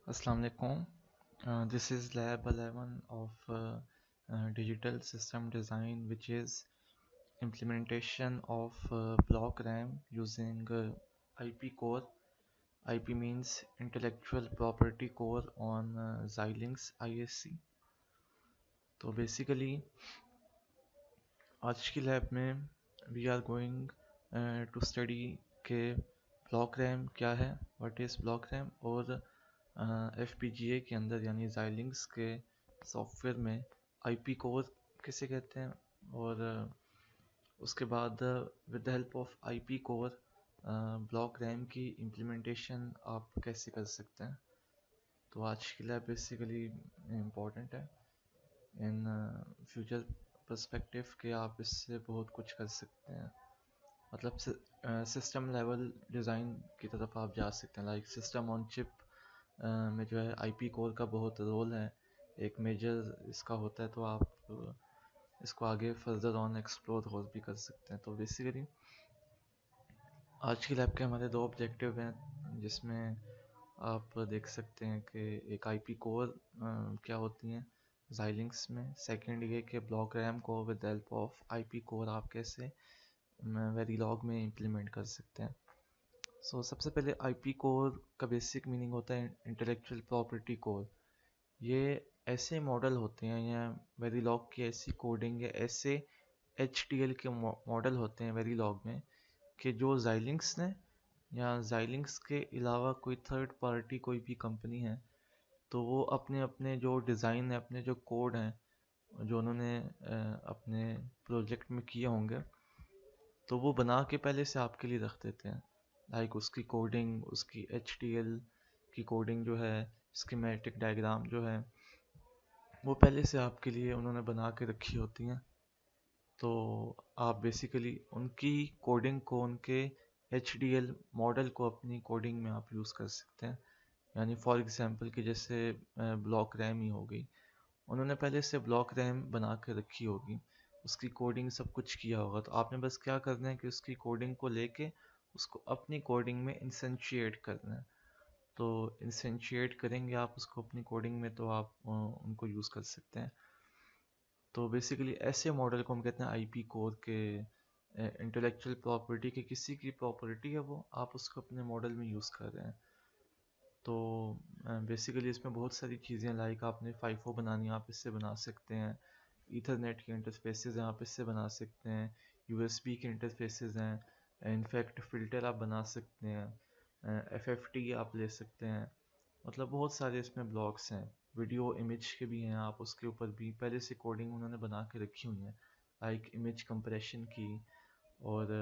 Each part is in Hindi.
Assalamu alaikum. This is lab 11 of digital system design, which is implementation of block RAM using IP core. IP means intellectual property core on Xilinx ISC. तो basically आज की लैब में we are going to study के ब्लॉक रैम क्या है, व्हाट इज़ ब्लॉक रैम, और FPGA के अंदर यानी Xilinx के सॉफ्टवेयर में IP कोर किसे कहते हैं, और उसके बाद with the help of IP core block RAM की इम्प्लीमेंटेशन आप कैसे कर सकते हैं। तो आज की लैब बेसिकली इम्पोर्टेंट है इन फ्यूचर पर्सपेक्टिव के, आप इससे बहुत कुछ कर सकते हैं। मतलब सिस्टम लेवल डिज़ाइन की तरफ आप जा सकते हैं, लाइक सिस्टम ऑन चिप में जो है IP कोर का बहुत रोल है, एक मेजर इसका होता है। तो आप इसको आगे फर्दर ऑन एक्सप्लोर और भी कर सकते हैं। तो बेसिकली आज की लैब के हमारे दो ऑब्जेक्टिव हैं, जिसमें आप देख सकते हैं कि एक IP कोर क्या होती हैं Xilinx में, सेकंड ये कि ब्लॉक रैम को with help of IP core आप कैसे वेरीलॉग में इम्प्लीमेंट कर सकते हैं। सबसे पहले IP कोर का बेसिक मीनिंग होता है इंटेलेक्चुअल प्रॉपर्टी कोर। ये ऐसे मॉडल होते हैं या वेरीलॉग की ऐसी कोडिंग या ऐसे HTL के मॉडल होते हैं वेरीलॉग में कि जो Xilinx ने या Xilinx के अलावा कोई थर्ड पार्टी कोई भी कंपनी है, तो वो अपने अपने जो डिज़ाइन है, अपने जो कोड हैं जो उन्होंने अपने प्रोजेक्ट में किए होंगे, तो वो बना के पहले से आपके लिए रख देते हैं। लाइक उसकी कोडिंग, उसकी HTL की कोडिंग जो है, स्कीमेटिक डायग्राम जो है, वो पहले से आपके लिए उन्होंने बना के रखी होती हैं। तो आप बेसिकली उनकी कोडिंग को, उनके HDL मॉडल को अपनी कोडिंग में आप यूज़ कर सकते हैं। यानी फॉर एग्जांपल कि जैसे ब्लॉक रैम ही हो गई, उन्होंने पहले से ब्लॉक रैम बना के रखी होगी, उसकी कोडिंग सब कुछ किया होगा। तो आपने बस क्या करना है कि उसकी कोडिंग को लेके उसको अपनी कोडिंग में इंसेंशिएट करना है। तो इंसेंशिएट करेंगे आप उसको अपनी कोडिंग में, तो आप उनको यूज़ कर सकते हैं। तो बेसिकली ऐसे मॉडल को हम कहते हैं IP कोर के इंटेलेक्चुअल प्रॉपर्टी के, किसी की प्रॉपर्टी है वो, आप उसको अपने मॉडल में यूज़ कर रहे हैं। तो बेसिकली इसमें बहुत सारी चीज़ें, लाइक आपने FIFO बनानी है, आप इससे बना सकते हैं। ईथरनेट के इंटरफेसेस हैं, आप इससे बना सकते हैं। USB के इंटरफेसेस हैं, इनफैक्ट फ़िल्टर आप बना सकते हैं। FFT आप ले सकते हैं। मतलब बहुत सारे इसमें ब्लॉक्स हैं। वीडियो इमेज के भी हैं, आप उसके ऊपर भी पहले से कोडिंग उन्होंने बना के रखी हुई है, लाइक इमेज कंप्रेशन की, और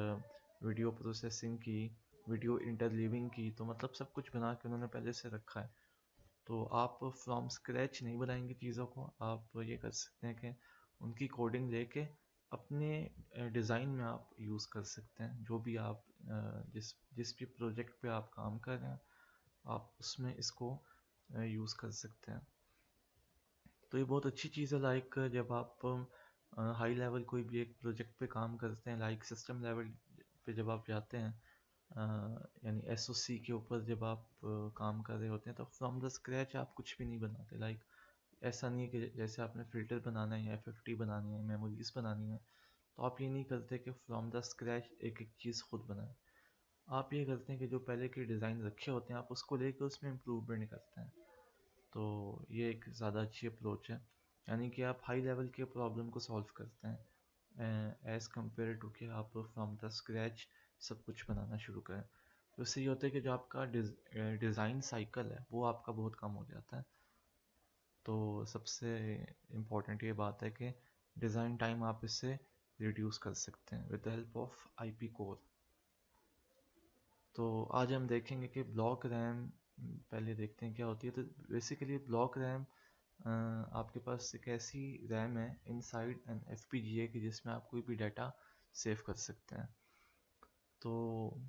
वीडियो प्रोसेसिंग की, वीडियो इंटरलीविंग की। तो मतलब सब कुछ बना के उन्होंने पहले से रखा है। तो आप फ्रॉम स्क्रैच नहीं बनाएंगे चीज़ों को, आप ये कर सकते हैं कि उनकी कोडिंग लेके अपने डिज़ाइन में आप यूज़ कर सकते हैं। जो भी आप जिस जिस भी प्रोजेक्ट पे आप काम कर रहे हैं, आप उसमें इसको यूज़ कर सकते हैं। तो ये बहुत अच्छी चीज़ है, लाइक जब आप हाई लेवल कोई भी एक प्रोजेक्ट पे काम करते हैं, लाइक सिस्टम लेवल पे जब आप जाते हैं, यानी SOC के ऊपर जब आप काम कर रहे होते हैं, तो फ्रॉम द स्क्रैच आप कुछ भी नहीं बनाते। लाइक ऐसा नहीं है कि जैसे आपने फ़िल्टर बनाना है या FFT बनानी है, मेमोरीज बनानी है, तो आप ये नहीं करते कि फ्रॉम द स्क्रैच एक एक चीज़ खुद बनाएं। आप ये करते हैं कि जो पहले के डिज़ाइन रखे होते हैं, आप उसको लेकर उसमें इम्प्रूवमेंट करते हैं। तो ये एक ज़्यादा अच्छी अप्रोच है, यानी कि आप हाई लेवल के प्रॉब्लम को सॉल्व करते हैं एज़ कम्पेयर टू कि आप फ्रॉम द स्क्रैच सब कुछ बनाना शुरू करें। तो इससे ये होता है कि जो आपका डिज़ाइन साइकिल है वो आपका बहुत कम हो जाता है। तो सबसे इम्पोर्टेंट ये बात है कि डिज़ाइन टाइम आप इससे रिड्यूस कर सकते हैं with the help of IP core. तो आज हम देखेंगे कि ब्लॉक रैम, पहले देखते हैं क्या होती है। तो बेसिकली ब्लॉक रैम आपके पास एक ऐसी रैम है इनसाइड एन FPGA की, जिसमें आप कोई भी डाटा सेव कर सकते हैं। तो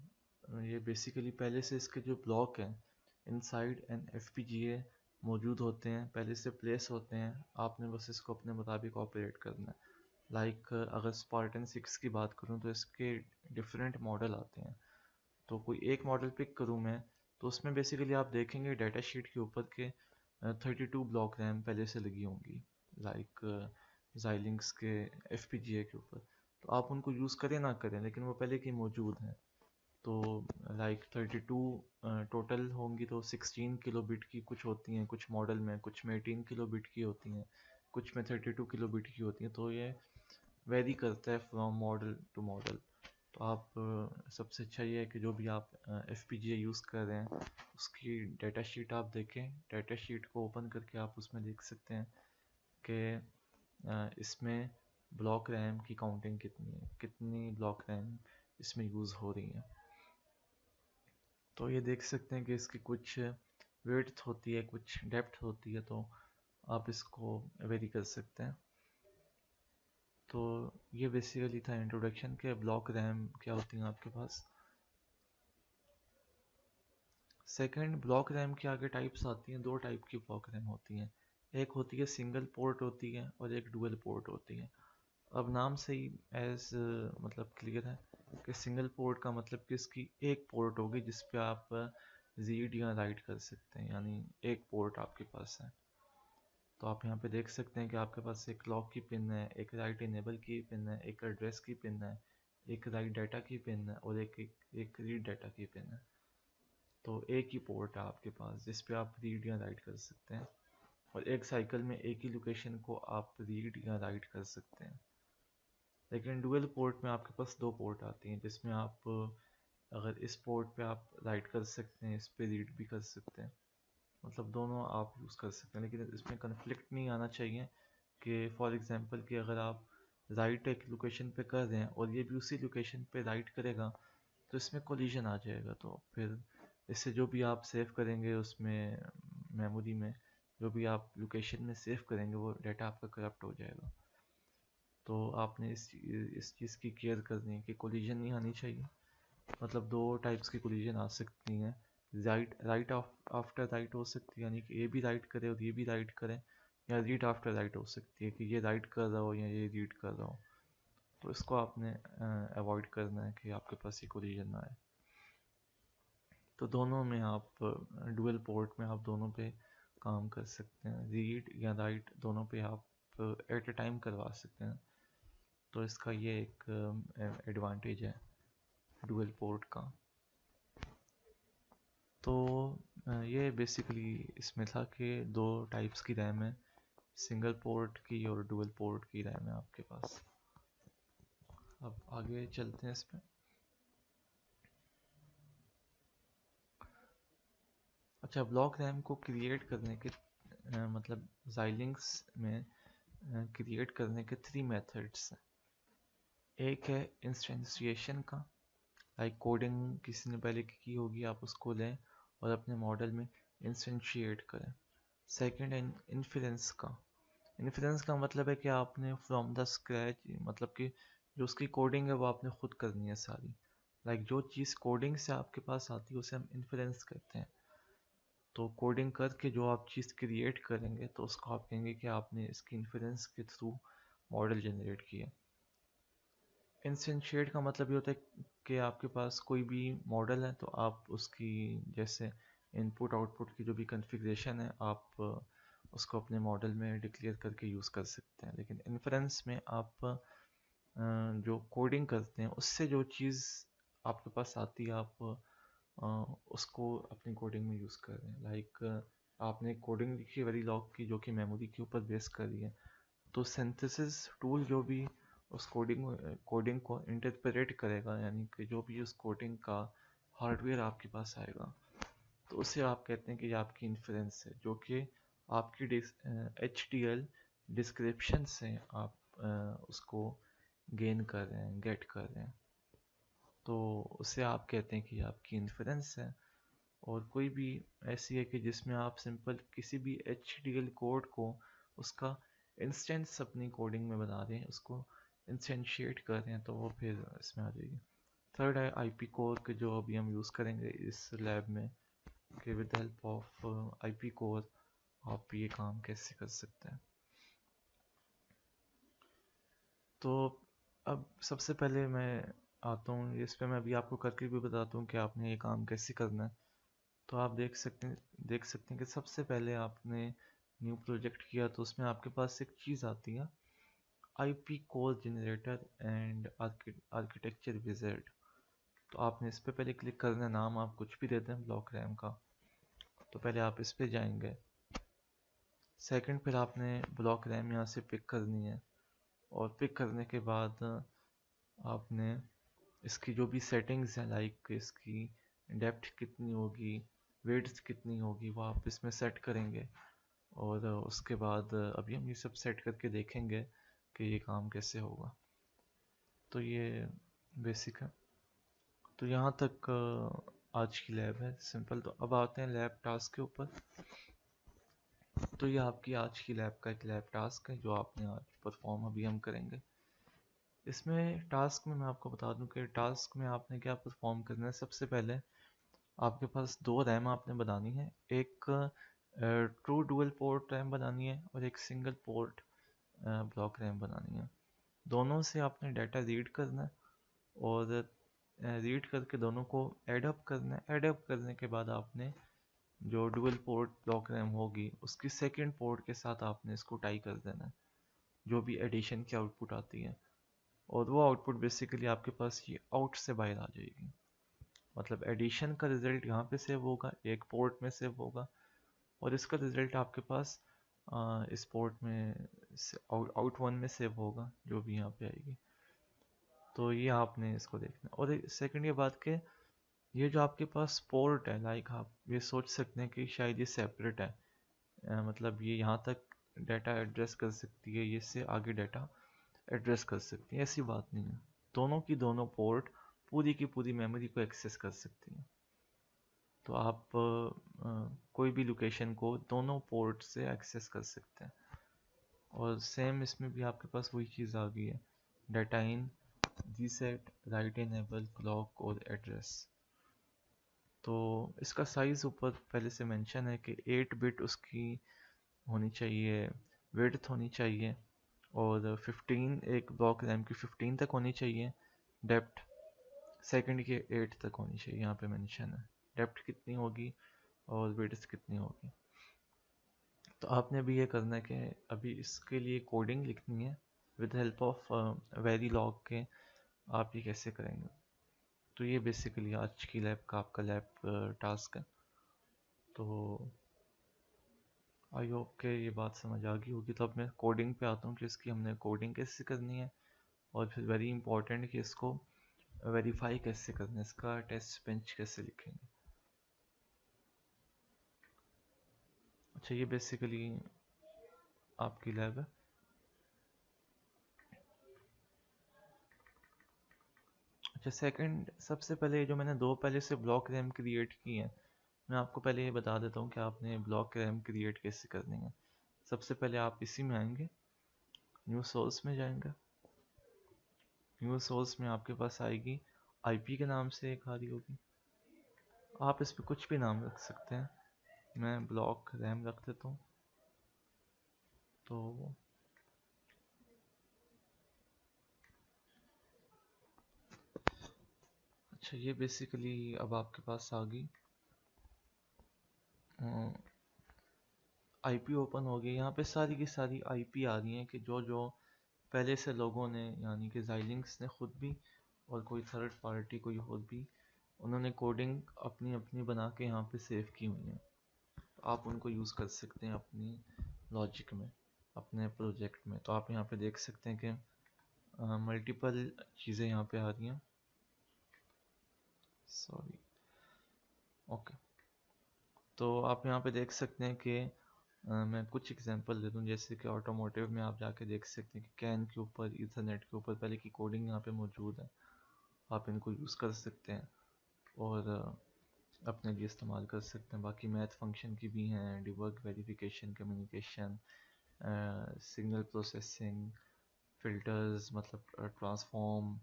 ये बेसिकली पहले से इसके जो ब्लॉक हैं इनसाइड एन FPGA मौजूद होते हैं, पहले से प्लेस होते हैं। आपने बस इसको अपने मुताबिक ऑपरेट करना है। लाइक अगर स्पार्टन 6 की बात करूँ, तो इसके डिफरेंट मॉडल आते हैं। तो कोई एक मॉडल पिक करूँ मैं, तो उसमें बेसिकली आप देखेंगे डाटा शीट के ऊपर के 32 ब्लॉक रैम पहले से लगी होंगी, लाइक Xilinx के FPGA के ऊपर। तो आप उनको यूज़ करें ना करें, लेकिन वो पहले की मौजूद हैं। तो लाइक 32 टोटल होंगी, तो 16 किलो बिट की कुछ होती हैं कुछ मॉडल में, कुछ में 18 किलो बिट की होती हैं, कुछ में 32 किलो बिट की होती हैं। तो ये वेरी करता है फ्रॉम मॉडल टू मॉडल। तो आप सबसे अच्छा ये है कि जो भी आप FPGA यूज़ कर रहे हैं उसकी डाटा शीट आप देखें। डाटा शीट को ओपन करके आप उसमें देख सकते हैं कि इसमें ब्लॉक रैम की काउंटिंग कितनी है, कितनी ब्लॉक रैम इसमें यूज़ हो रही है। तो ये देख सकते हैं कि इसकी कुछ विड्थ होती है, कुछ डेप्थ होती है, तो आप इसको वेरी कर सकते हैं। तो ये बेसिकली था इंट्रोडक्शन के ब्लॉक रैम क्या होती हैं आपके पास। सेकंड, ब्लॉक रैम के आगे टाइप्स आती हैं। दो टाइप की ब्लॉक रैम होती हैं, एक होती है सिंगल पोर्ट होती है और एक डुअल पोर्ट होती है। अब नाम से ही एज मतलब क्लियर है कि सिंगल पोर्ट का मतलब कि इसकी एक पोर्ट होगी जिस पे आप रीड या राइट कर सकते हैं, यानी एक पोर्ट आपके पास है। तो आप यहाँ पे देख सकते हैं कि आपके पास एक क्लॉक की पिन है, एक राइट इनेबल की पिन है, एक एड्रेस की पिन है, एक राइट डाटा की पिन है और एक रीड डाटा की पिन है। तो एक ही पोर्ट है आपके पास जिस पे आप रीड या राइट कर सकते हैं, और एक साइकिल में एक ही लोकेशन को आप रीड या राइट कर सकते हैं। लेकिन डुअल पोर्ट में आपके पास दो पोर्ट आती हैं जिसमें आप अगर इस पोर्ट पे आप राइट कर सकते हैं, इस पे रीड भी कर सकते हैं, मतलब दोनों आप यूज़ कर सकते हैं। लेकिन इसमें कन्फ्लिक्ट नहीं आना चाहिए कि फॉर एग्जांपल कि अगर आप राइट एक लोकेशन पे कर रहे हैं और ये भी उसी लोकेशन पे राइट करेगा, तो इसमें कोलिजन आ जाएगा। तो फिर इससे जो भी आप सेव करेंगे उसमें मेमोरी में, जो भी आप लोकेशन में सेव करेंगे वो डाटा आपका करप्ट हो जाएगा। तो आपने इस चीज़ की केयर करनी है कि कोलिजन नहीं आनी चाहिए। मतलब दो टाइप्स की कोलिजन आ सकती हैं, राइट आफ्टर राइट हो सकती है, यानी कि ये भी राइट करे और ये भी राइट करें, या रीड आफ्टर राइट हो सकती है कि ये राइट कर रहा हो या ये रीड कर रहा हो। तो इसको आपने अवॉइड करना है कि आपके पास ये कोलिजन ना आए। तो दोनों में आप डुअल पोर्ट में आप दोनों पे काम कर सकते हैं, रीड या राइट दोनों पे आप एट अ टाइम करवा सकते हैं। तो इसका ये एक एडवांटेज है डुअल पोर्ट का। तो ये बेसिकली इसमें था कि दो टाइप्स की रैम है, सिंगल पोर्ट की और डुअल पोर्ट की रैम है आपके पास। अब आगे चलते हैं इस पे। अच्छा, ब्लॉक रैम को क्रिएट करने के मतलब Xilinx में क्रिएट करने के 3 मेथड्स हैं। एक है इंस्टेंशिएशन का, लाइक कोडिंग किसी ने पहले की होगी, आप उसको लें और अपने मॉडल में इंस्टेंशिएट करें। सेकंड है इन्फ्रेंस का। इन्फ्रेंस का मतलब है कि आपने फ्रॉम द स्क्रैच, मतलब कि जो उसकी कोडिंग है वो आपने खुद करनी है सारी। लाइक जो चीज़ कोडिंग से आपके पास आती है उसे हम इन्फ्रेंस कहते हैं। तो कोडिंग करके जो आप चीज़ क्रिएट करेंगे तो उसको आप कहेंगे कि आपने इसकी इन्फ्रेंस के थ्रू मॉडल जनरेट किया। इंस्टेंशिएट का मतलब ये होता है कि आपके पास कोई भी मॉडल है तो आप उसकी जैसे इनपुट आउटपुट की जो भी कॉन्फ़िगरेशन है आप उसको अपने मॉडल में डिक्लेयर करके यूज़ कर सकते हैं। लेकिन इन्फ्रेंस में आप जो कोडिंग करते हैं उससे जो चीज़ आपके पास आती है आप उसको अपनी कोडिंग में यूज़ कर रहे हैं। लाइक आपने कोडिंग लिखी है वेरीलॉग की जो कि मेमोरी के ऊपर बेस कर रही है, तो सिंथेसिस टूल जो भी उस कोडिंग को इंटरप्रेट करेगा, यानी कि जो भी उस कोडिंग का हार्डवेयर आपके पास आएगा, तो उसे आप कहते हैं कि ये आपकी इन्फ्रेंस है, जो कि आपकी HTL डिस्क्रिप्शन से आप उसको गेन कर रहे हैं, गेट कर रहे हैं। तो उसे आप कहते हैं कि आपकी इन्फ्रेंस है। और कोई भी ऐसी है कि जिसमें आप सिंपल किसी भी HTL कोड को उसका इंस्टेंस अपनी कोडिंग में बना रहे हैं, उसको इंस्टेंशिएट कर रहे हैं, तो वो फिर इसमें आ जाएगी। थर्ड है IP कोर के, जो अभी हम यूज़ करेंगे इस लैब में, कि with help of IP core आप ये काम कैसे कर सकते हैं। तो अब सबसे पहले मैं आता हूँ इस पे, मैं अभी आपको करके भी बताता हूँ कि आपने ये काम कैसे करना है। तो आप देख सकते हैं कि सबसे पहले आपने न्यू प्रोजेक्ट किया तो उसमें आपके पास एक चीज़ आती है, IP core generator and architecture wizard. तो आपने इस पर पहले क्लिक करना है, नाम आप कुछ भी देते हैं ब्लॉक रैम का। तो पहले आप इस पे जाएंगे। सेकंड फिर आपने ब्लॉक रैम यहाँ से पिक करनी है, और पिक करने के बाद आपने इसकी जो भी सेटिंग्स हैं, लाइक इसकी डेप्थ कितनी होगी, विड्थ कितनी होगी, वो आप इसमें सेट करेंगे। और उसके बाद अभी हम ये सब सेट करके देखेंगे कि ये काम कैसे होगा। तो ये बेसिक है। तो यहाँ तक आज की लैब है सिंपल। तो अब आते हैं लैब टास्क के ऊपर। तो ये आपकी आज की लैब का एक लैब टास्क है जो आपने आज परफॉर्म अभी हम करेंगे। इसमें टास्क में मैं आपको बता दूं कि टास्क में आपने क्या परफॉर्म करना है। सबसे पहले आपके पास दो रैम आपने बनानी है, एक ट्रू डुअल पोर्ट रैम बनानी है और एक सिंगल पोर्ट ब्लॉक रैम बनानी है। दोनों से आपने डाटा रीड करना है और रीड करके दोनों को ऐड अप करना है। ऐड अप करने के बाद आपने जो डुअल पोर्ट ब्लॉक रैम होगी उसकी सेकंड पोर्ट के साथ आपने इसको टाई कर देना है, जो भी एडिशन की आउटपुट आती है। और वो आउटपुट बेसिकली आपके पास ये आउट से बाहर आ जाएगी। मतलब एडिशन का रिजल्ट यहाँ पे सेव होगा, एक पोर्ट में सेव होगा, और इसका रिजल्ट आपके पास इस पोर्ट में आउट वन में सेव होगा, जो भी यहाँ पे आएगी। तो ये आपने इसको देखना। और सेकंड ये बात कि ये जो आपके पास पोर्ट है, लाइक आप ये सोच सकते हैं कि शायद ये सेपरेट है, मतलब ये यहाँ तक डाटा एड्रेस कर सकती है, ये से आगे डाटा एड्रेस कर सकती है। ऐसी बात नहीं है, दोनों की दोनों पोर्ट पूरी की पूरी मेमोरी को एक्सेस कर सकती हैं। तो आप कोई भी लोकेशन को दोनों पोर्ट से एक्सेस कर सकते हैं। और सेम इसमें भी आपके पास वही चीज़ आ गई है, data in, reset, write enable, clock और एड्रेस। तो इसका साइज़ ऊपर पहले से मेंशन है कि 8 बिट उसकी होनी चाहिए, विड्थ होनी चाहिए, और 15 एक ब्लॉक रैम की 15 तक होनी चाहिए, डेप्थ सेकंड की 8 तक होनी चाहिए। यहाँ पे मेंशन है डेप्थ कितनी होगी और विड्थ कितनी होगी। तो आपने भी ये करना है कि अभी इसके लिए कोडिंग लिखनी है विद हेल्प ऑफ वेरीलॉग के। आप ये कैसे करेंगे? तो ये बेसिकली आज की लैब का आपका लैब टास्क है। तो आई होप के ये बात समझ आ गई होगी। तो अब मैं कोडिंग पे आता हूँ कि इसकी हमने कोडिंग कैसे करनी है, और फिर वेरी इंपॉर्टेंट कि इसको वेरीफाई कैसे करना है, इसका टेस्ट बेंच कैसे लिखेंगे। अच्छा, ये बेसिकली आपकी लैब है। अच्छा, सेकंड सबसे पहले जो मैंने दो पहले से ब्लॉक रैम क्रिएट की हैं, मैं आपको पहले ये बता देता हूँ कि आपने ब्लॉक रैम क्रिएट कैसे करनी है। सबसे पहले आप इसी में आएंगे, न्यू सोर्स में जाएंगे। न्यू सोर्स में आपके पास आएगी आईपी के नाम से एक आ रही होगी। आप इस पर कुछ भी नाम रख सकते हैं, मैं ब्लॉक रैम रख देता हूँ। तो अच्छा, ये बेसिकली अब आपके पास आ गई आईपी ओपन हो गई। यहाँ पे सारी की सारी आईपी आ रही हैं कि जो जो पहले से लोगों ने, यानी कि Xilinx ने खुद भी और कोई थर्ड पार्टी कोई और भी, उन्होंने कोडिंग अपनी अपनी बना के यहाँ पे सेव की हुई हैं। आप उनको यूज़ कर सकते हैं अपनी लॉजिक में, अपने प्रोजेक्ट में। तो आप यहाँ पे देख सकते हैं कि मल्टीपल चीज़ें यहाँ पे आ रही हैं। Sorry, okay. तो आप यहाँ पे देख सकते हैं कि मैं कुछ एग्जांपल दे दूँ। जैसे कि ऑटोमोटिव में आप जाके देख सकते हैं कि कैन के ऊपर, ईथरनेट के ऊपर पहले की कोडिंग यहाँ पे मौजूद है। आप इनको यूज़ कर सकते हैं और अपने लिए इस्तेमाल कर सकते हैं। बाकी मैथ फंक्शन की भी हैं, debug, verification, communication, signal processing, filters, मतलब ट्रांसफॉर्म,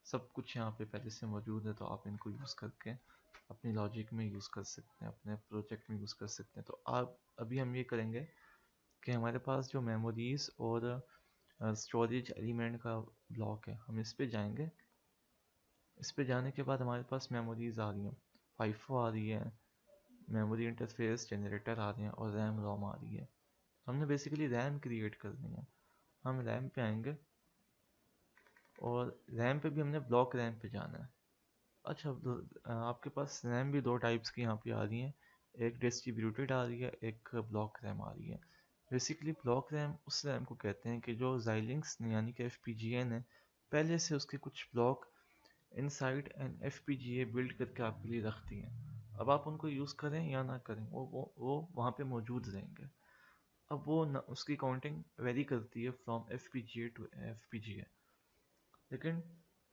सब कुछ यहाँ पे पहले से मौजूद है। तो आप इनको यूज़ करके अपनी लॉजिक में यूज़ कर सकते हैं, अपने प्रोजेक्ट में यूज़ कर सकते हैं। तो आप अभी हम ये करेंगे कि हमारे पास जो मेमोरीज़ और स्टोरेज एलिमेंट का ब्लॉक है, हम इस पे जाएंगे। इस पे जाने के बाद हमारे पास मेमोरीज़ आ रही हैं, फाइफो आ रही है, मेमोरी इंटरफेस जनरेटर आ रहे हैं और रैम रोम आ रही है। हमने बेसिकली रैम क्रिएट करनी है। हम रैम पे आएंगे और रैम पे भी हमने ब्लॉक रैम पे जाना है। अच्छा, आपके पास रैम भी दो टाइप्स की यहाँ पे आ रही हैं, एक डिस्ट्रीब्यूटेड आ रही है, एक ब्लॉक रैम आ रही है। बेसिकली ब्लॉक रैम उस रैम को कहते हैं कि जो Xilinx ने यानी कि FPGA ने पहले से उसके कुछ block inside N FPGA build करके आपके लिए रखती हैं। अब आप उनको यूज़ करें या ना करें, वो वहाँ पे मौजूद रहेंगे। अब वो न, उसकी काउंटिंग वेरी करती है फ्रॉम FPGA टू FPGA। लेकिन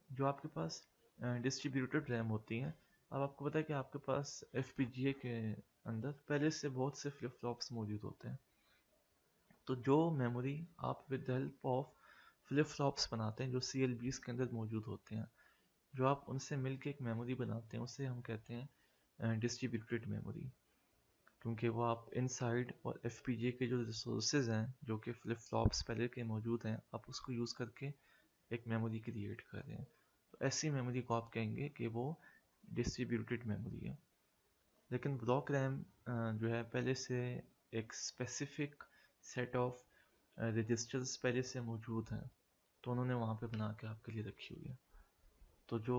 जो आपके पास डिस्ट्रीब्यूटेड रैम होती हैं, अब आपको पता है कि आपके पास FPGA के अंदर पहले से बहुत से फ्लिप फ्लॉप्स मौजूद होते हैं। तो जो मेमोरी आप with the help of flip flops बनाते हैं जो CLBs के अंदर मौजूद होते हैं, जो आप उनसे मिलके एक मेमोरी बनाते हैं, उसे हम कहते हैं डिस्ट्रीब्यूटेड मेमोरी। क्योंकि वो आप इनसाइड और FPGA के जो रिसोर्सेज हैं जो कि फ्लिप फ्लॉप्स पहले के मौजूद हैं, आप उसको यूज़ करके एक मेमोरी क्रिएट कर रहे हैं। तो ऐसी मेमोरी को आप कहेंगे कि वो डिस्ट्रीब्यूटेड मेमोरी है। लेकिन ब्लॉक रैम जो है पहले से एक स्पेसिफिक सेट ऑफ रजिस्टर्स पहले से मौजूद हैं, तो उन्होंने वहाँ पे बना के आपके लिए रखी हुई है। तो जो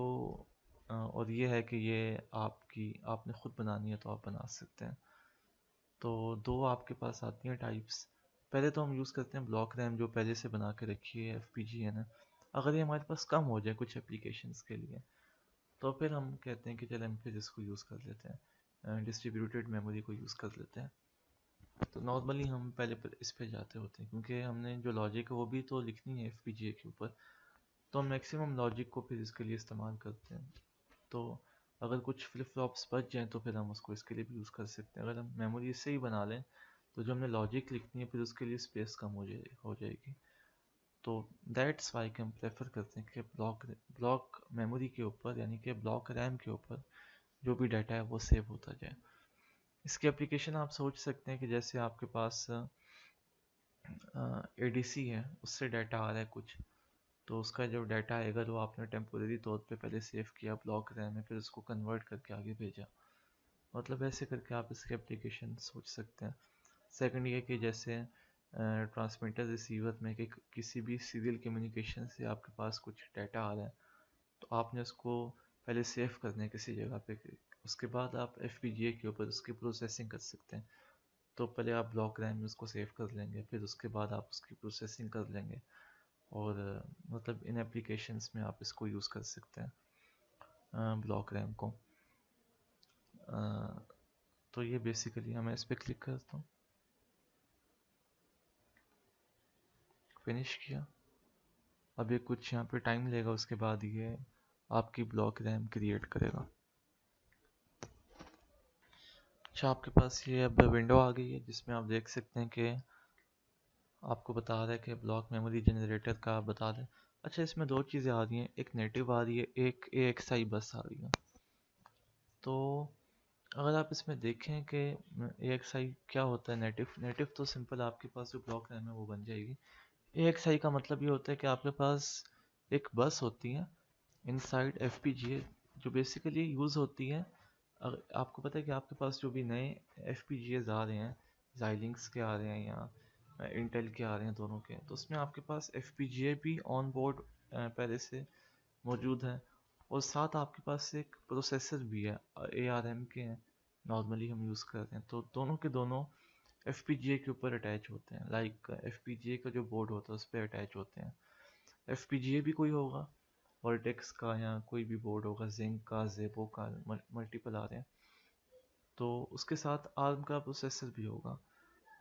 और ये है कि ये आपने ख़ुद बनानी है तो आप बना सकते हैं। तो दो आपके पास आती हैं टाइप्स। पहले तो हम यूज़ करते हैं ब्लॉक रैम जो पहले से बना के रखी है FPGA ने। अगर ये हमारे पास कम हो जाए कुछ एप्लीकेशंस के लिए, तो फिर हम कहते हैं कि चल हम फिर इसको यूज़ कर लेते हैं, डिस्ट्रीब्यूटेड मेमोरी को यूज़ कर लेते हैं। तो नॉर्मली हम पहले पर इस पे जाते होते हैं क्योंकि हमने जो लॉजिक है वो भी तो लिखनी है FPGA के ऊपर, तो हम मैक्सिमम लॉजिक को फिर इसके लिए इस्तेमाल करते हैं। तो अगर कुछ फ्लिप फ्लॉप्स बच जाएँ तो फिर हम उसको इसके लिए भी यूज़ कर सकते हैं। अगर हम मेमोरी इससे ही बना लें तो जो हमने लॉजिक लिखनी है फिर उसके लिए स्पेस कम हो जाएगी। तो दैट्स वाई कि हम प्रेफर करते हैं कि ब्लॉक मेमोरी के ऊपर यानी कि ब्लॉक रैम के ऊपर जो भी डाटा है वो सेव होता जाए। इसकी एप्लीकेशन आप सोच सकते हैं कि जैसे आपके पास ADC है, उससे डाटा आ रहा है कुछ, तो उसका जो डाटा आएगा जो आपने टेम्पोरेरी तौर पे पहले सेव किया ब्लॉक रैम में, फिर उसको कन्वर्ट करके आगे भेजा, मतलब ऐसे करके आप इसकी एप्लीकेशन सोच सकते हैं। सेकंड ये कि जैसे ट्रांसमीटर रिसीवर में कि किसी भी सीरियल कम्युनिकेशन से आपके पास कुछ डाटा आ रहा है, तो आपने उसको पहले सेव करना है किसी जगह पे, उसके बाद आप FPGA के ऊपर उसकी प्रोसेसिंग कर सकते हैं। तो पहले आप ब्लॉक रैम में उसको सेव कर लेंगे, फिर उसके बाद आप उसकी प्रोसेसिंग कर लेंगे, और मतलब इन एप्लीकेशंस में आप इसको यूज़ कर सकते हैं ब्लॉक रैम को। तो ये बेसिकली मैं इस पर क्लिक करता हूँ, फिनिश किया। अब ये कुछ यहाँ पे टाइम लेगा, उसके बाद ये आपकी ब्लॉक रैम क्रिएट करेगा। अच्छा, आपके पास ये अब विंडो आ गई है जिसमें आप देख सकते हैं कि आपको बता रहा है कि ब्लॉक मेमोरी जनरेटर का बता रहा है। अच्छा, इसमें दो चीज़ें आ रही हैं, एक नेटिव आ रही है, एक AXI बस आ रही है। तो अगर आप इसमें देखें कि AXI क्या होता है, नेटिव तो सिंपल आपके पास जो ब्लॉक रैम है वो बन जाएगी। AXI का मतलब ये होता है कि आपके पास एक बस होती है इनसाइड FPGA जो बेसिकली यूज़ होती है। अगर आपको पता है कि आपके पास जो भी नए FPGAs आ रहे हैं, Xilinx के आ रहे हैं या इंटेल के आ रहे हैं, दोनों के, तो उसमें आपके पास FPGA भी ऑन बोर्ड पहले से मौजूद है, और साथ आपके पास एक प्रोसेसर भी है, ARM के हैं नॉर्मली हम यूज़ करते हैं। तो दोनों के दोनों FPGA के ऊपर अटैच होते हैं, लाइक FPGA का जो बोर्ड होता है उस पर अटैच होते हैं। FPGA भी कोई होगा, वर्टेक्स का या कोई भी बोर्ड होगा, जिंक का, जेबो का, मल्टीपल आ रहे हैं, तो उसके साथ ARM का प्रोसेसर भी होगा।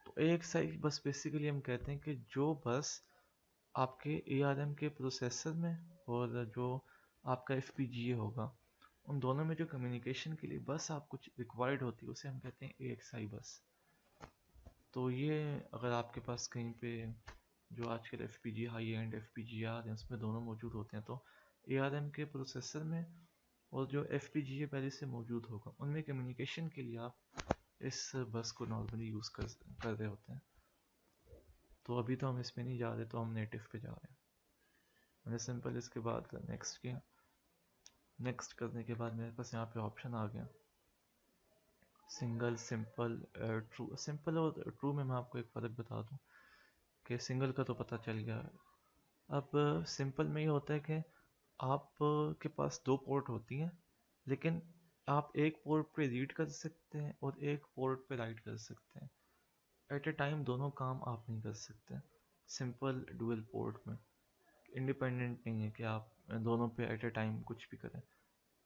तो एक साइड बस बेसिकली हम कहते हैं कि जो बस आपके ARM के प्रोसेसर में और जो आपका FPGA होगा, उन दोनों में जो कम्युनिकेशन के लिए बस आपको रिक्वायर्ड होती है उसे हम कहते हैं AXI बस। तो ये अगर आपके पास कहीं पे जो आजकल FPGA हाई एंड FPGA आ रहे हैं उसमें दोनों मौजूद होते हैं, तो ARM के प्रोसेसर में और जो FPGA पहले से मौजूद होगा उनमें कम्युनिकेशन के लिए आप इस बस को नॉर्मली यूज़ कर रहे होते हैं। तो अभी तो हम इसमें नहीं जा रहे, तो हम नेटिव पे जा रहे हैं। मैंने सिंपल इसके बाद नेक्स्ट किया। नेक्स्ट करने के बाद मेरे पास यहाँ पे ऑप्शन आ गया सिंगल, सिंपल, ट्रू। सिंपल और ट्रू में मैं आपको एक फ़र्क बता दूं कि सिंगल का तो पता चल गया। अब सिंपल में ये होता है कि आप के पास दो पोर्ट होती हैं, लेकिन आप एक पोर्ट पे रीड कर सकते हैं और एक पोर्ट पे राइट कर सकते हैं। एट ए टाइम दोनों काम आप नहीं कर सकते सिंपल डुअल पोर्ट में। इंडिपेंडेंट नहीं है कि आप दोनों पे एट ए टाइम कुछ भी करें।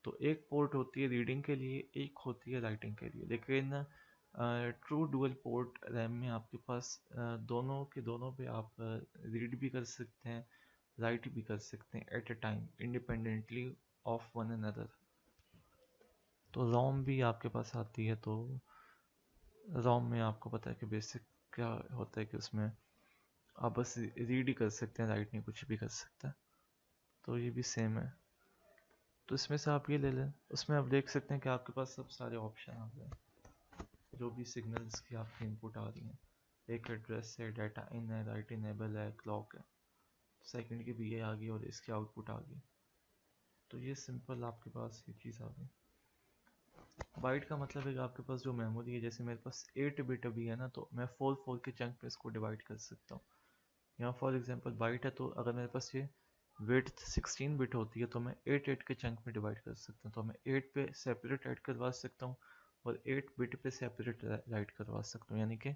तो एक पोर्ट होती है रीडिंग के लिए, एक होती है राइटिंग के लिए। लेकिन ट्रू डुअल पोर्ट रैम में आपके पास दोनों के दोनों पे आप रीड भी कर सकते हैं, राइट भी कर सकते हैं at a time, independently of one another. तो रोम भी आपके पास आती है। तो रोम में आपको पता है कि बेसिक क्या होता है कि उसमें आप बस रीड ही कर सकते हैं, राइट नहीं कुछ भी कर सकते हैं। तो ये भी सेम है। तो इसमें से आप ये ले लें, उसमें आप देख सकते हैं कि आपके पास सब सारे ऑप्शन आ गए, जो भी सिग्नल्स की आपकी इनपुट आ रही हैं। एक एड्रेस है, डाटा इन है, राइट इनेबल है, क्लॉक है। सेकंड की भी ये आ गई और इसकी आउटपुट आ गई। तो ये सिंपल आपके पास ये चीज़ आ गई। बाइट का मतलब है कि आपके पास जो मेमोरी है, जैसे मेरे पास 8 बिट अभी है ना, तो मैं 4 के चंक पे इसको डिवाइड कर सकता हूँ। यहाँ फॉर एग्जांपल बाइट है, तो अगर मेरे पास ये विड्थ 16 बिट होती है तो मैं 8 के चंक में डिवाइड कर सकता हूँ। तो मैं 8 पे सेपरेट ऐड करवा सकता हूँ और 8 बिट पे सेपरेट राइट करवा सकता हूँ। यानी कि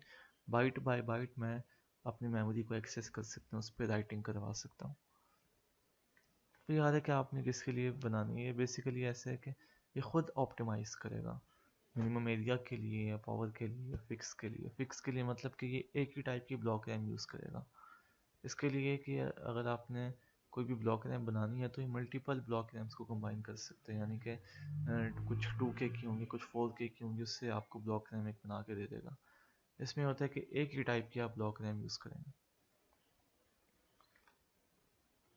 बाइट बाय बाइट मैं अपनी मेमोरी को एक्सेस कर सकता हूँ, उस पर राइटिंग करवा सकता हूँ। तो याद है कि आपने किसके लिए बनानी है। ये बेसिकली ऐसे है कि ये खुद ऑप्टिमाइज करेगा मिनिमम एरिया के लिए या पावर के लिए, फिक्स के लिए। फिक्स के लिए मतलब कि ये एक ही टाइप की ब्लॉक रैम यूज़ करेगा। इसके लिए कि अगर आपने कोई भी ब्लॉक रैम बनानी है तो ये मल्टीपल ब्लॉक रैम्स को कंबाइन कर सकते हैं। यानी कि कुछ 2K की होंगी, कुछ 4K की होंगी, उससे आपको ब्लॉक रैम एक बना के दे देगा। इसमें होता है कि एक ही टाइप की आप ब्लॉक रैम यूज़ करेंगे।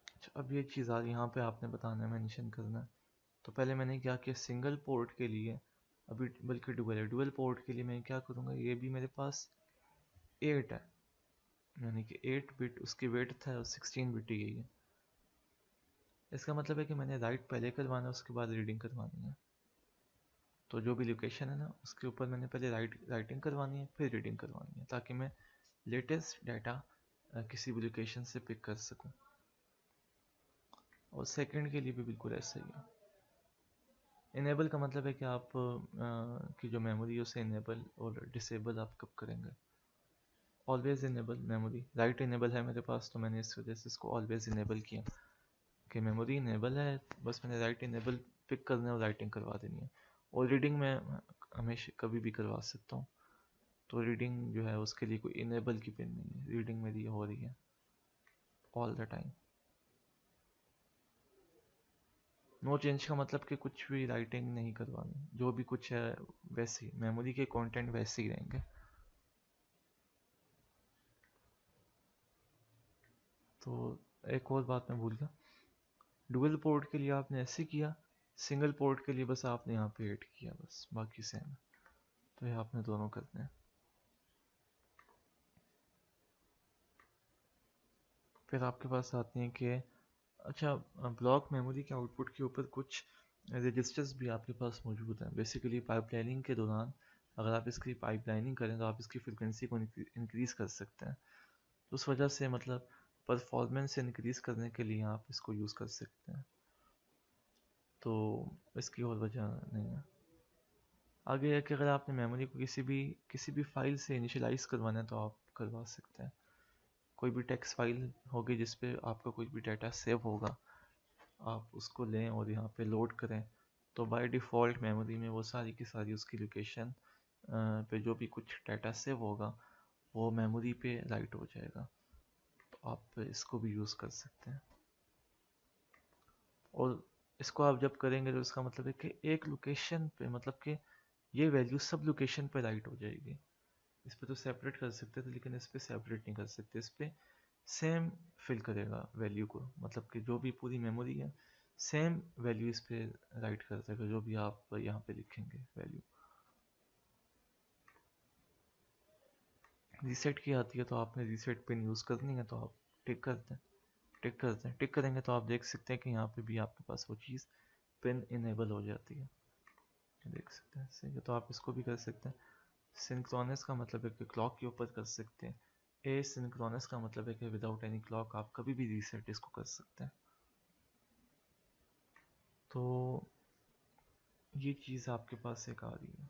अच्छा, अब ये चीज़ आ रही यहाँ पे आपने बताना है, मेंशन करना है। तो पहले मैंने क्या किया, सिंगल पोर्ट के लिए अभी, बल्कि डुअल पोर्ट के लिए मैं क्या करूँगा, ये भी मेरे पास 8 है, यानी कि 8 बिट उसकी वेट था और 16 बिट ही है। इसका मतलब है कि मैंने राइट पहले करवाना है, उसके बाद रीडिंग करवानी है। तो जो भी लोकेशन है ना, उसके ऊपर मैंने पहले राइटिंग करवानी है, फिर रीडिंग करवानी है, ताकि मैं लेटेस्ट डाटा किसी भी लोकेशन से पिक कर सकूं। और सेकंड के लिए भी बिल्कुल ऐसा ही है। इनेबल का मतलब है कि आप की जो मेमोरी है उसे इनेबल और डिसेबल आप कब करेंगे। Always enable memory, write enable है मेरे पास, तो मैंने इस वजह से इसको ऑलवेज इनेबल किया कि मेमोरी इनेबल है, बस मैंने राइट इनेबल पिक करना है और राइटिंग करवा देनी है। और रीडिंग में हमेशा कभी भी करवा सकता हूँ। तो रीडिंग जो है उसके लिए कोई इनेबल की पिन नहीं है, रीडिंग मेरी हो रही है all the time. No change का मतलब कि कुछ भी राइटिंग नहीं करवानी, जो भी कुछ है वैसे ही, मेमोरी के कंटेंट वैसे ही रहेंगे। तो एक और बात मैं भूल गया, डुअल पोर्ट के लिए आपने ऐसे किया, सिंगल पोर्ट के लिए बस आपने यहाँ पे ऐड किया, बस बाकी सेम है। तो ये आपने दोनों करने हैं। फिर आपके पास आती हैं कि अच्छा, ब्लॉक मेमोरी के आउटपुट के ऊपर कुछ रजिस्टर्स भी आपके पास मौजूद हैं। बेसिकली पाइपलाइनिंग के दौरान अगर आप इसकी पाइपलाइनिंग करें तो आप इसकी फ्रिक्वेंसी को इंक्रीज़ कर सकते हैं। तो उस वजह से मतलब परफॉर्मेंस इंक्रीज़ करने के लिए आप इसको यूज़ कर सकते हैं। तो इसकी और वजह नहीं है। आगे है कि अगर आपने मेमोरी को किसी भी फाइल से इनिशियलाइज़ करवाना है तो आप करवा सकते हैं। कोई भी टेक्स्ट फाइल होगी जिस पे आपका कोई भी डाटा सेव होगा, आप उसको लें और यहाँ पे लोड करें, तो बाय डिफ़ॉल्ट मेमोरी में वो सारी की सारी उसकी लोकेशन पे जो भी कुछ डाटा सेव होगा वो मेमोरी पे राइट हो जाएगा। तो आप इसको भी यूज़ कर सकते हैं। और इसको आप जब करेंगे तो इसका मतलब है कि एक लोकेशन पे, मतलब कि ये वैल्यू सब लोकेशन पे राइट हो जाएगी। इस पे तो सेपरेट कर सकते थे, लेकिन इस पे सेपरेट नहीं कर सकते। इस पे सेम फिल करेगा वैल्यू को, मतलब कि जो भी पूरी मेमोरी है सेम वैल्यू इस पे राइट कर देगा, जो भी आप यहाँ पे लिखेंगे वैल्यू। रीसेट की आती है, तो आपने रीसेट पिन यूज़ करनी है तो आप टिक करते हैं, टिक करेंगे तो आप देख सकते हैं कि यहाँ पे भी आपके पास वो चीज़ पिन इनेबल हो जाती है। देख सकते हैं सही है। तो आप इसको भी कर सकते हैं। सिंक्रोनस का मतलब है कि क्लॉक के ऊपर कर सकते हैं। ए सिंक्रोनस का मतलब है कि विदाउट एनी क्लॉक आप कभी भी रीसेट इसको कर सकते हैं। तो ये चीज़ आपके पास एक आ रही है।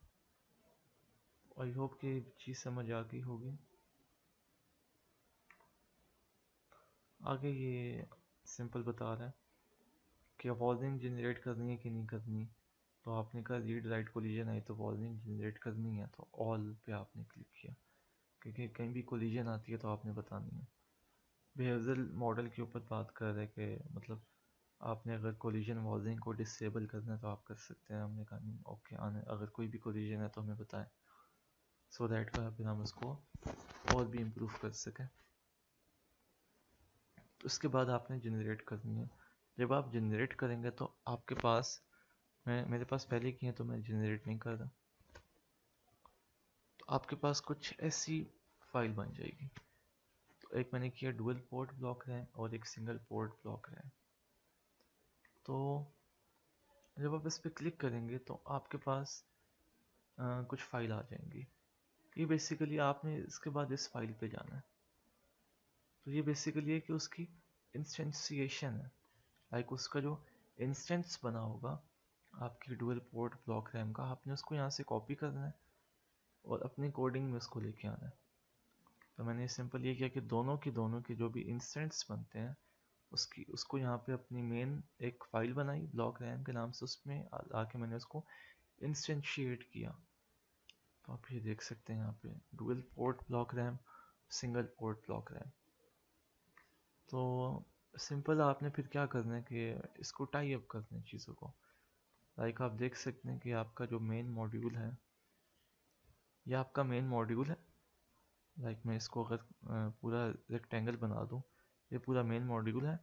आई होप कि चीज़ समझ आ गई होगी। आगे ये सिंपल बता रहा है कि वॉल्यूम जनरेट करनी है कि नहीं करनी। तो आपने कहा रीड राइट कोलिजन आई तो वॉल्यूम जनरेट करनी है, तो ऑल पे आपने क्लिक किया, क्योंकि कहीं भी कोलिजन आती है तो आपने बतानी है। बिहेवियरल मॉडल के ऊपर बात कर रहे हैं कि मतलब आपने अगर कोलिजन वॉल्यूम को डिसेबल करना है तो आप कर सकते हैं। हमने कहा नहीं, ओके आने अगर कोई भी कोलिजन है तो हमें बताएं, सो दैट का फिर हम उसको और भी इम्प्रूव कर सकें। उसके बाद आपने जनरेट करनी है। जब आप जनरेट करेंगे तो आपके पास, मेरे पास पहले की है तो मैं जनरेट नहीं कर रहा, तो आपके पास कुछ ऐसी फाइल बन जाएगी। तो एक मैंने किया डुअल पोर्ट ब्लॉक रैम और एक सिंगल पोर्ट ब्लॉक रैम। तो जब आप इस पर क्लिक करेंगे तो आपके पास कुछ फाइल आ जाएंगी। ये बेसिकली आपने इसके बाद इस फाइल पे जाना है। तो ये बेसिकली है कि उसकी इंस्टेंशिएशन है, लाइक उसका जो इंस्टेंस बना होगा आपकी डुअल पोर्ट ब्लॉक रैम का, आपने उसको यहाँ से कॉपी करना है और अपनी कोडिंग में उसको लेके आना है। तो मैंने सिंपल ये किया कि दोनों की जो भी इंस्टेंस बनते हैं उसको यहाँ पे अपनी मेन एक फाइल बनाई ब्लॉक रैम के नाम से, उसमें आके मैंने उसको इंस्टेंशिएट किया। तो आप ये देख सकते हैं यहाँ पे dual port block RAM, single port block RAM. तो सिंपल आपने फिर क्या करना है कि इसको टाई अप करना है चीज़ों को। लाइक आप देख सकते हैं कि आपका जो मेन मॉड्यूल है, ये आपका मेन मॉड्यूल है। लाइक मैं इसको अगर पूरा रेक्टेंगल बना दूँ, ये पूरा मेन मॉड्यूल है।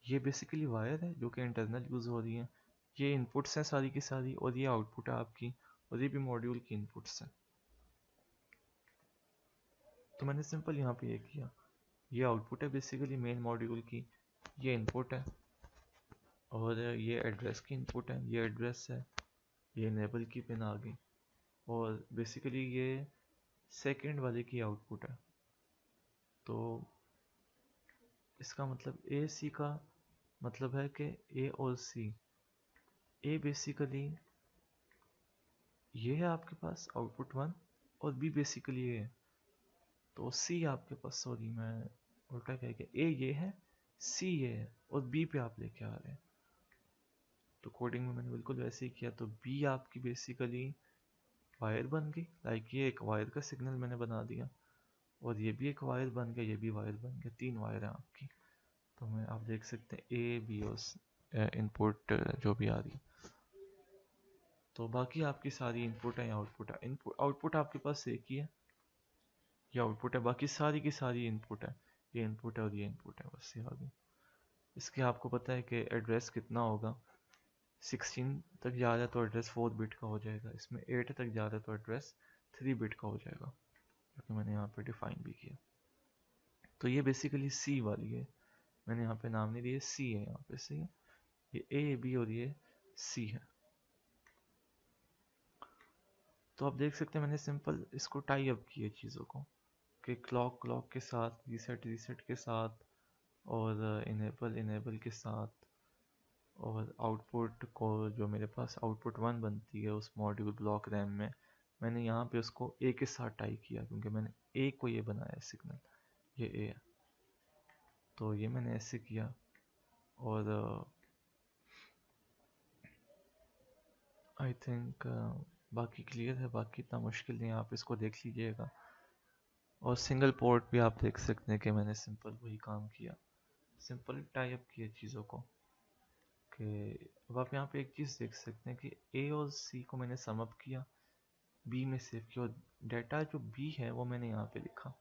ये बेसिकली वायर है जो कि इंटरनल यूज़ हो रही है। ये इनपुट्स हैं सारी की सारी, और ये आउटपुट है आपकी, और ये भी मॉड्यूल की इनपुट्स हैं। तो मैंने सिंपल यहाँ पे ये किया, ये आउटपुट है बेसिकली मेन मॉड्यूल की, ये इनपुट है, और ये एड्रेस की इनपुट है, ये एड्रेस है, ये इनेबल की पिन आ गई, और बेसिकली ये सेकंड वाले की आउटपुट है। तो इसका मतलब ए सी का मतलब है कि ए और सी, ए बेसिकली ये है आपके पास आउटपुट 1, और बी बेसिकली ये है। तो सी आपके पास, सॉरी मैं उल्टा कह गया, ए ये है, सी ये है, और बी पे आप लेके आ रहे हैं। तो कोडिंग में मैंने बिल्कुल वैसे ही किया। तो बी आपकी बेसिकली वायर बन गई, लाइक ये एक वायर का सिग्नल मैंने बना दिया, और ये भी एक वायर बन गया, ये भी वायर बन गया, 3 वायर हैं आपकी। तो मैं आप देख सकते हैं ए बी और इनपुट जो भी आ रही है। तो बाकी आपकी सारी इनपुट है, आउटपुट है। इनपुट आउटपुट आपके पास एक ही है, ये आउटपुट है, बाकी सारी की सारी इनपुट है। ये इनपुट है और ये इनपुट है, बस ये आ गई। इसके आपको पता है कि एड्रेस कितना होगा, 16 तक जा रहा है तो एड्रेस 4 बिट का हो जाएगा, इसमें 8 तक जा रहा है तो एड्रेस 3 बिट का हो जाएगा, क्योंकि मैंने यहाँ पे डिफाइन भी किया। तो ये बेसिकली सी वाली है, मैंने यहाँ पे नाम नहीं दिया, सी है यहाँ पे, सी है, ये ए बी और ये सी है। तो आप देख सकते हैं मैंने सिंपल इसको टाई अप किया चीज़ों को, कि क्लॉक के साथ, रीसेट के साथ, और इनेबल के साथ, और आउटपुट को जो मेरे पास आउटपुट 1 बनती है उस मॉड्यूल ब्लॉक रैम में, मैंने यहाँ पे उसको ए के साथ टाई किया, क्योंकि मैंने ए को ये बनाया है सिग्नल, ये ए है। तो ये मैंने ऐसे किया, और आई थिंक बाकी क्लियर है, बाकी इतना मुश्किल नहीं है, आप इसको देख लीजिएगा। और सिंगल पोर्ट भी आप देख सकते हैं कि मैंने सिंपल वही काम किया, सिंपल टाई अप किया चीज़ों को। कि अब आप यहाँ पे एक चीज़ देख सकते हैं कि ए और सी को मैंने सम अप किया, बी में सेव किया, और डाटा जो बी है वो मैंने यहाँ पे लिखा,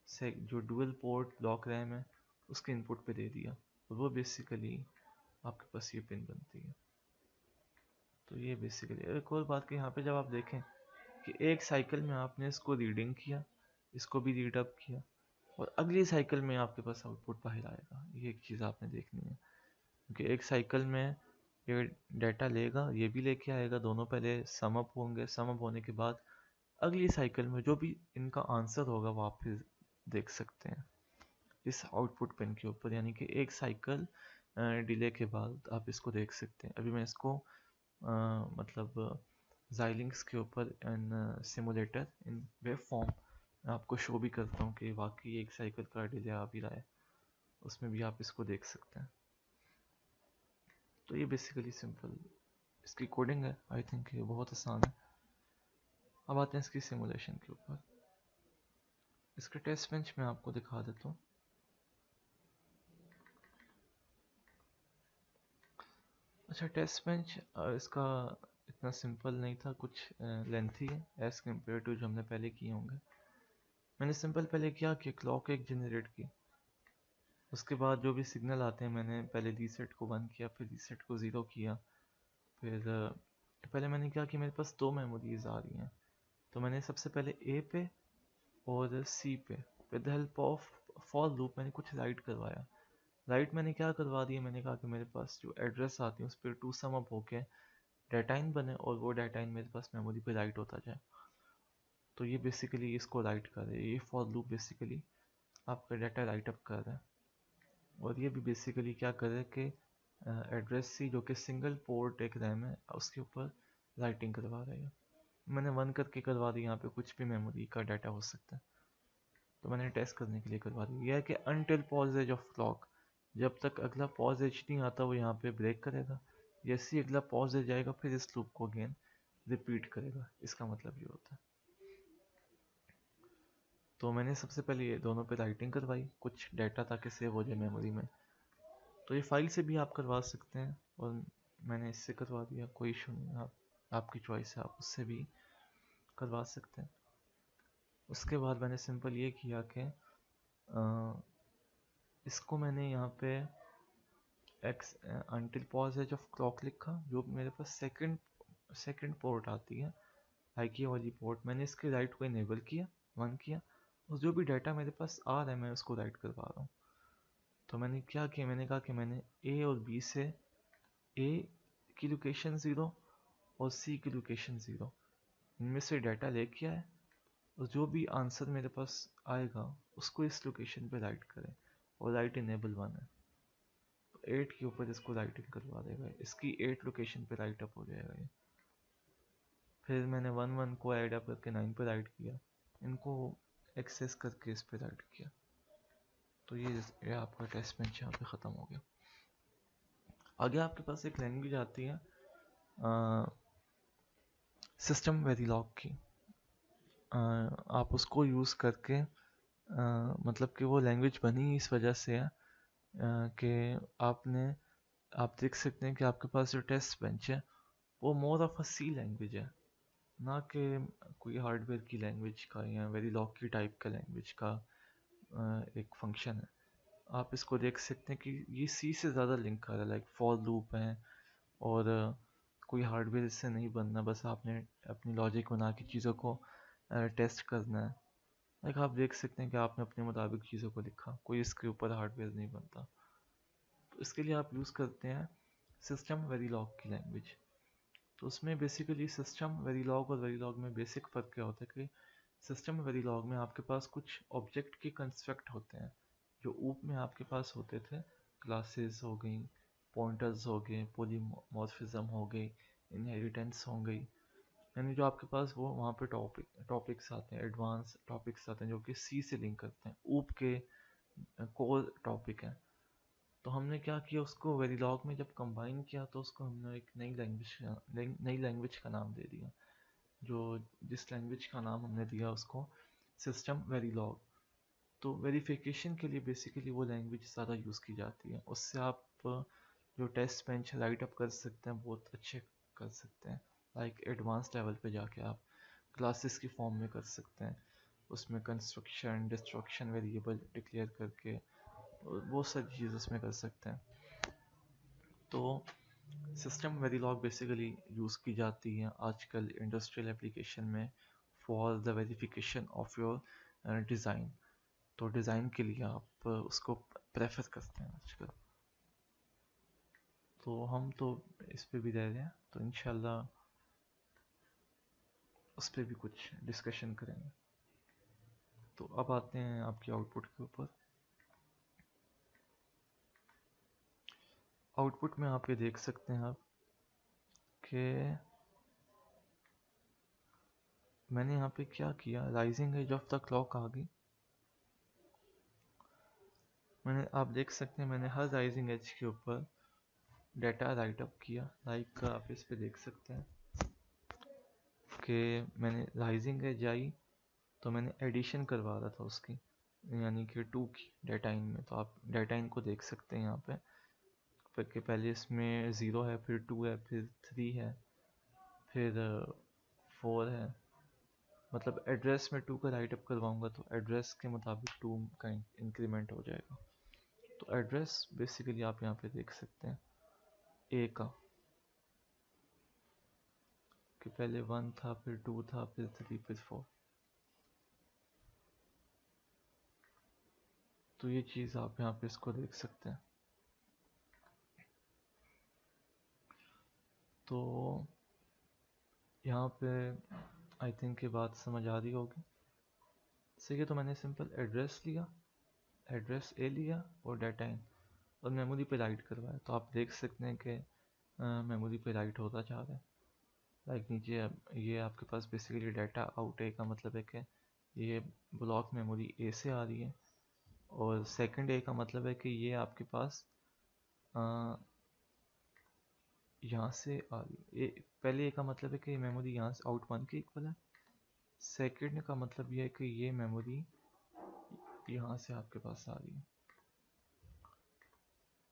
से जो डुअल पोर्ट ब्लॉक रैम है उसके इनपुट पे दे दिया, और वो बेसिकली आपके पास ये पिन बनती है। तो ये बेसिकली एक और बात कि यहाँ पे जब आप देखें कि एक साइकिल में आपने इसको रीडिंग किया, इसको भी रीड अप किया, और अगली साइकिल में आपके पास आउटपुट बाहर आएगा, ये एक चीज़ आपने देखनी है। क्योंकि एक साइकिल में ये डाटा लेगा, ये भी लेके आएगा, दोनों पहले सम अप होंगे, सम अप होने के बाद अगली साइकिल में जो भी इनका आंसर होगा वो आप फिर देख सकते हैं इस आउटपुट पिन के ऊपर, यानी कि एक साइकिल डिले के बाद आप इसको देख सकते हैं। अभी मैं इसको मतलब Xilinx के ऊपर इन सिमुलेटर इन वेब फॉर्म आपको शो भी करता हूँ कि वाकई एक साइकिल का डिले आ भी रहा है, उसमें भी आप इसको देख सकते हैं। तो ये बेसिकली सिंपल इसकी कोडिंग है, आई थिंक ये बहुत आसान है। अब आते हैं इसकी सिमुलेशन के ऊपर। इसके टेस्ट बेंच में आपको दिखा देता हूँ। अच्छा, टेस्ट बेंच इसका इतना सिंपल नहीं था, कुछ लेंथी है एज़ कम्पेयर टू जो हमने पहले किए होंगे। मैंने सिंपल पहले क्या कि क्लॉक एक जनरेट की, उसके बाद जो भी सिग्नल आते हैं मैंने पहले रीसेट को 1 किया, फिर रीसेट को 0 किया। फिर पहले मैंने क्या कि मेरे पास 2 मेमोरीज आ रही हैं, तो मैंने सबसे पहले ए पे और सी पे with the help of for loop मैंने कुछ राइट करवाया। राइट मैंने क्या करवा दिया, मैंने कहा कि मेरे पास जो एड्रेस आती है उस पर 2 सम अप होके डाटाइन बने और वो डाटाइन मेरे पास मेमोरी पे राइट होता जाए। तो ये बेसिकली इसको राइट कर रहा है, ये फॉर लूप बेसिकली आपका डाटा राइट अप कर रहा है। और ये भी बेसिकली क्या कर रहा है कि एड्रेस सी जो कि सिंगल पोर्ट एक रैम है उसके ऊपर राइटिंग करवा रहा है। मैंने 1 करके करवा दी, यहाँ पे कुछ भी मेमोरी का डाटा हो सकता है, तो मैंने टेस्ट करने के लिए करवा दी। यह है कि अनटिल पॉजेज ऑफ क्लॉक, जब तक अगला पॉजेज नहीं आता वो यहाँ पे ब्रेक करेगा, जैसे ही अगला पॉजेज आएगा फिर इस लूप को अगेन रिपीट करेगा। इसका मतलब ये होता है। तो मैंने सबसे पहले ये दोनों पे राइटिंग करवाई, कुछ डाटा ताकि सेव हो जाए मेमोरी में। तो ये फाइल से भी आप करवा सकते हैं और मैंने इससे करवा दिया, कोई इशू नहीं, आपकी चॉइस है, आप उससे भी करवा सकते हैं। उसके बाद मैंने सिंपल ये किया कि इसको मैंने यहाँ पे x until posedge of clock लिखा, जो मेरे पास सेकंड पोर्ट आती है आईकी वाली पोर्ट, मैंने इसके राइट को इनेबल किया, 1 किया, और जो भी डाटा मेरे पास आ रहा है मैं उसको राइट करवा रहा हूँ। तो मैंने क्या किया, मैंने कहा कि मैंने ए और बी से ए की लोकेशन 0 और सी की लोकेशन 0 इनमें से डाटा लेके आए, और जो भी आंसर मेरे पास आएगा उसको इस लोकेशन पे राइट करें, और राइट इनेबल 1 है, तो 8 के ऊपर इसको राइटिंग करवा देगा, इसकी 8 लोकेशन पे राइट अप हो जाएगा ये। फिर मैंने 1 को ऐड अप करके 9 पे राइट किया, इनको एक्सेस करके इस पे राइट किया। तो ये आपका टेस्ट बेंच यहाँ पे ख़त्म हो गया। आगे आपके पास एक लैंग्वेज आती है सिस्टम वेरिलॉग की। आप उसको यूज़ करके मतलब कि वो लैंग्वेज बनी इस वजह से है कि आप देख सकते हैं कि आपके पास जो टेस्ट बेंच है वो more of a C language है, ना कि कोई हार्डवेयर की लैंग्वेज का या वेरिलॉग की टाइप का लैंग्वेज का एक फंक्शन है। आप इसको देख सकते हैं कि ये सी से ज़्यादा लिंक कर रहा है, लाइक फॉर लूप है, और कोई हार्डवेयर इससे नहीं बनना, बस आपने अपनी लॉजिक बना के चीज़ों को टेस्ट करना है। लाइक आप देख सकते हैं कि आपने अपने मुताबिक चीज़ों को लिखा, कोई इसके ऊपर हार्डवेयर नहीं बनता। तो इसके लिए आप यूज़ करते हैं सिस्टम वेरिलॉग की लैंग्वेज। तो उसमें बेसिकली सिस्टम वेरिलॉग और वेरिलॉग में बेसिक फ़र्क क्या होता है कि सिस्टम वेरिलॉग में आपके पास कुछ ऑब्जेक्ट के कंस्ट्रक्ट होते हैं जो ऊप में आपके पास होते थे, क्लासेस हो गई, पॉइंटर्स हो गए, पॉलीमॉर्फिज्म हो गई, इनहेरिटेंस हो गई, यानी जो आपके पास वो वहाँ पे टॉपिक्स आते हैं, एडवांस टॉपिक्स आते हैं जो कि सी से लिंक करते हैं, ऊप के कोर टॉपिक हैं। तो हमने क्या किया, उसको वेरिलॉग में जब कंबाइन किया तो उसको हमने एक नई लैंग्वेज का नाम दे दिया, जो जिस लैंग्वेज का नाम हमने दिया उसको सिस्टम वेरिलॉग। तो वेरिफिकेशन के लिए बेसिकली वो लैंग्वेज ज़्यादा यूज़ की जाती है, उससे आप जो टेस्ट बेंच राइट अप कर सकते हैं बहुत अच्छे कर सकते हैं। लाइक एडवांस लेवल पे जाके आप क्लासेस की फॉर्म में कर सकते हैं, उसमें कंस्ट्रक्शन डिस्ट्रक्शन वेरिएबल डिक्लेयर करके वो सारी चीज़ उसमें कर सकते हैं। तो सिस्टम वेरिलॉग बेसिकली यूज़ की जाती है आजकल इंडस्ट्रियल एप्लीकेशन में for the verification of your design. तो डिज़ाइन के लिए आप उसको प्रेफर करते हैं आजकल। तो हम तो इस पे भी रह रहे हैं, तो इंशाल्लाह उस पर भी कुछ डिस्कशन करेंगे। तो अब आते हैं आपकी आउटपुट के ऊपर। आउटपुट में आप ये देख सकते हैं आप कि मैंने यहाँ पे क्या किया, rising edge of the clock आ गई। मैंने, आप देख सकते हैं मैंने हर राइजिंग एज के ऊपर डाटा राइट अप किया। लाइक आप इस पे देख सकते हैं कि मैंने राइजिंग एज आई तो मैंने एडिशन करवा रहा था उसकी, यानी कि 2 की डाटा इन में। तो आप डाटा इन को देख सकते हैं यहाँ पे कि पहले इसमें 0 है, फिर 2 है, फिर 3 है, फिर 4 है। मतलब एड्रेस में 2 का राइट अप करवाऊँगा तो एड्रेस के मुताबिक 2 का इंक्रीमेंट हो जाएगा। तो एड्रेस बेसिकली आप यहाँ पे देख सकते हैं ए का, कि पहले 1 था, फिर 2 था, फिर 3, फिर 4। तो ये चीज़ आप यहाँ पे इसको देख सकते हैं। तो यहाँ पे आई थिंक ये बात समझ आ रही होगी। सही है, तो मैंने सिंपल एड्रेस लिया, एड्रेस ए लिया और डाटा इन और मेमोरी पे राइट करवाया। तो आप देख सकते हैं कि मेमोरी पे राइट होता जा रहा है। लाइक नीचे ये आपके पास बेसिकली डाटा आउट ए का मतलब है कि ये ब्लॉक मेमोरी ए से आ रही है, और सेकंड ए का मतलब है कि ये आपके पास यहाँ से आ रही है। पहले ए का मतलब है कि मेमोरी यहाँ से आउट 1 के इक्वल है। सेकंड का मतलब ये है कि ये मेमोरी यहाँ से आपके पास आ रही है।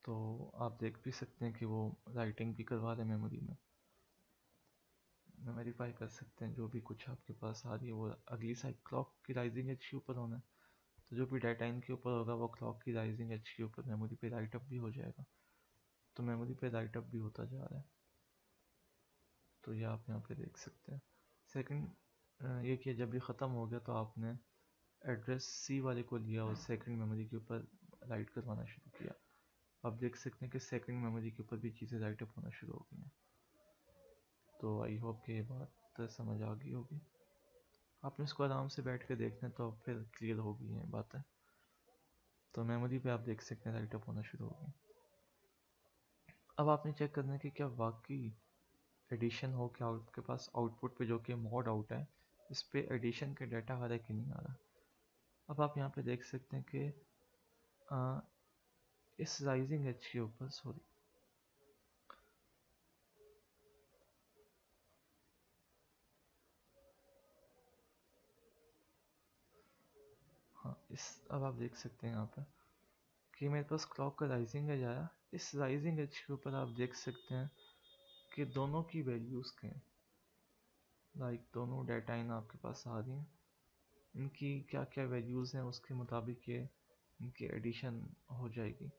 तो आप देख भी सकते हैं कि वो राइटिंग भी करवा रहे मेमोरी में, वेरीफाई कर सकते हैं जो भी कुछ आपके पास आ रही है वो अगली साइड क्लॉक की राइजिंग एज के ऊपर होना है। तो जो भी डाटा इन के ऊपर होगा वो क्लॉक की राइजिंग एज के ऊपर मेमोरी पे राइट अप भी हो जाएगा। तो मेमोरी पे राइट अप भी होता जा रहा है। तो ये आप यहाँ पे देख सकते हैं। सेकंड ये कि जब ये ख़त्म हो गया तो आपने एड्रेस सी वाले को लिया और सेकंड मेमोरी के ऊपर राइट करवाना शुरू किया। आप देख सकते हैं कि सेकंड मेमोरी के ऊपर भी चीज़ें राइट अप होना शुरू हो गई हैं। तो आई होप कि ये बात समझ आ गई होगी। आपने इसको आराम से बैठ के देखना तो फिर क्लियर होगी ये बातें। तो मेमोरी पे आप देख सकते हैं राइट अप होना शुरू हो गई। अब आपने चेक करना है कि क्या वाकई एडिशन हो, क्या आपके पास आउटपुट पे जो कि मॉड आउट है इस पे एडिशन के डाटा आ रहा है कि नहीं आ रहा। अब आप यहाँ पे देख सकते हैं कि इस राइजिंग एज के ऊपर, सॉरी, हाँ, इस, अब आप देख सकते हैं यहाँ पर कि मेरे पास क्लॉक का राइजिंग एज आया। इस राइजिंग एज के ऊपर आप देख सकते हैं कि दोनों की वैल्यूज़ के, लाइक दोनों डाटा इन आपके पास आ रही हैं, इनकी क्या क्या वैल्यूज़ हैं उसके मुताबिक ये इनकी एडिशन हो जाएगी।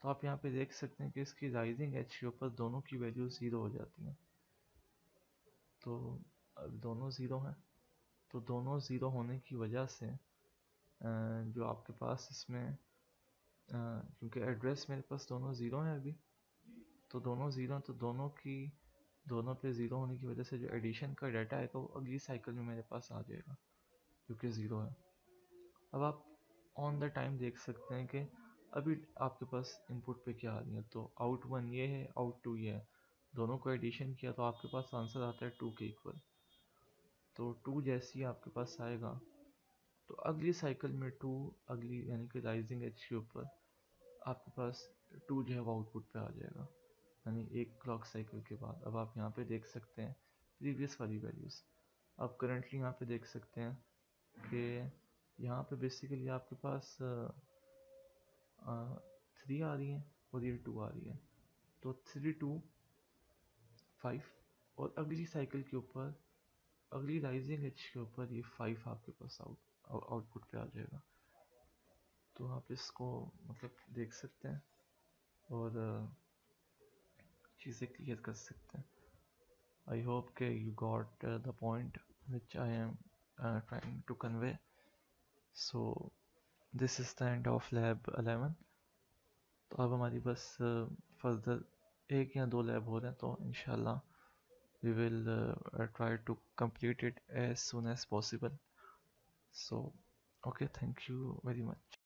तो आप यहाँ पे देख सकते हैं कि इसकी राइजिंग एज के ऊपर दोनों की वैल्यू 0 हो जाती हैं। तो अब दोनों ज़ीरो हैं, तो दोनों ज़ीरो होने की वजह से जो आपके पास इसमें क्योंकि एड्रेस मेरे पास दोनों ज़ीरो हैं अभी, तो दोनों ज़ीरो, तो दोनों पे ज़ीरो होने की वजह से जो एडिशन का डाटा है वो अगली साइकिल में मेरे पास आ जाएगा क्योंकि ज़ीरो है। अब आप ऑन द टाइम देख सकते हैं कि अभी आपके पास इनपुट पे क्या आ रही है। तो आउट 1 ये है, आउट 2 ये है, दोनों को एडिशन किया तो आपके पास आंसर आता है 2 के इक्वल। तो 2 जैसे ही आपके पास आएगा तो अगली साइकिल में 2, अगली यानी कि राइजिंग एज के ऊपर आपके पास 2 जो है वो आउटपुट पे आ जाएगा, यानी एक क्लॉक साइकिल के बाद। अब आप यहाँ पे देख सकते हैं प्रीवियस वाली वैल्यूज़। आप करंटली यहाँ पे देख सकते हैं कि यहाँ पे बेसिकली आपके पास 3 आ रही है और ये 2 आ रही है। तो 3, 2, 5, और अगली साइकिल के ऊपर, अगली राइजिंग एज के ऊपर ये 5 आपके पास आउटपुट पे आ जाएगा। तो आप इसको मतलब देख सकते हैं और चीज़ें क्लियर कर सकते हैं। आई होप के you got the point which I am trying to convey. So this is the end of lab 11। तो अब हमारी बस फर्दर एक या दो लैब हो रहे हैं, तो इंशाल्लाह we will try to complete it as soon as possible. So okay, thank you very much.